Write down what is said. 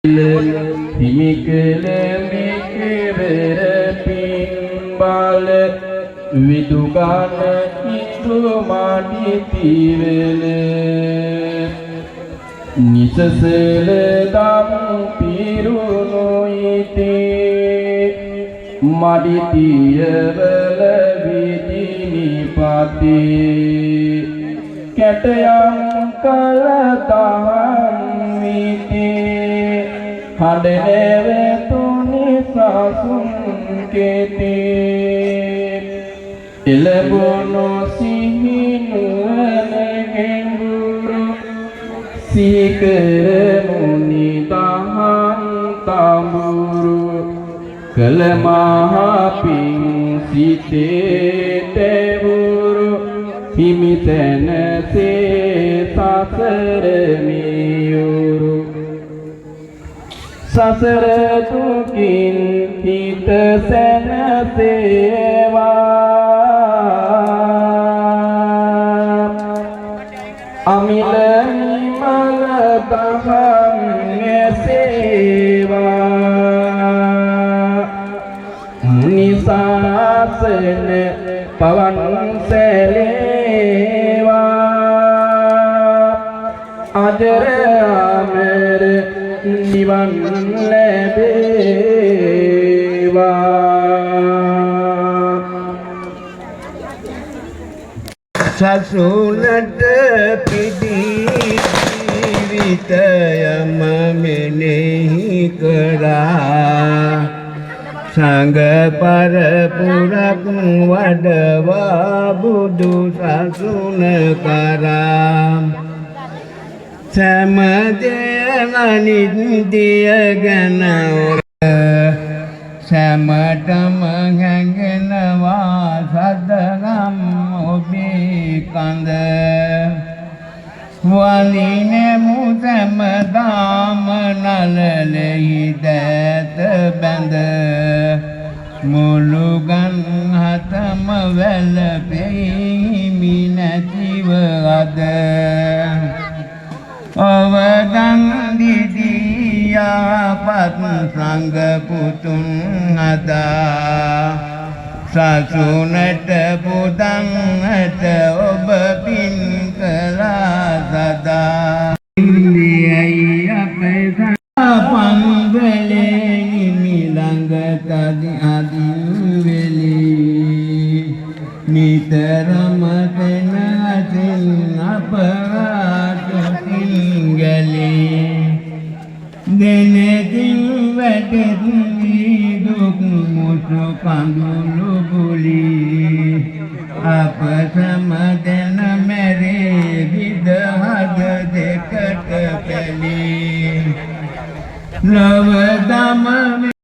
හිමිකල මිකවර පින්බල විදුගාන ඉතු මාටි තිවල නිසසල දම් පිරුණු ඉතේ මඩිතියවල විදිනි පතේ කැටයම් කල දහම් විතේ හඬනැවතුනි සසුන් කෙතේ එළඹුණු සිහිනුවන ගෙඹුරු සිහිකරමුනි දහම් තඹුරු කළ මහා පිං සිතේ තැවුරු හිමිතැනසේ සසර මියුරු සසර දුකින් හිත සැනසේවා අමිල නිමල දහම් ඇසේවා මුනිසාසන පවන් සැලේවා අජර අමර නිවන් ලැබේවා සසුනට පිටි ජීවිතයම මෙනෙහි කරා සංඝ පරපුරක් වඩවා බුදු සසුන කරා සෑම නිත්‍ය ගැන සෑමටම හැඟෙනවා සදනම් ඔබේ කඳ වලිනේ මුසම දාම නලලෙහි දැත බැඳ මුළුගන් හතම වැළපෙයි නැතිව අද අවදන් දිදියාපත් සංඝ පුතුන් අදා සසුනට පුදන්නට ඔබ පින් කළා සදා ඉන්දියයි අපේ පන්වලේ නිමිලඟ තදි අදිවෙලි නිතරම තෙනසින් අපරාට පිංගලේ දෙනෙතින් වැටෙති දුක් මුසු කඳුළු බුලි අප සමදෙන මැරේ විදහද දෙකට පැලි ලව දම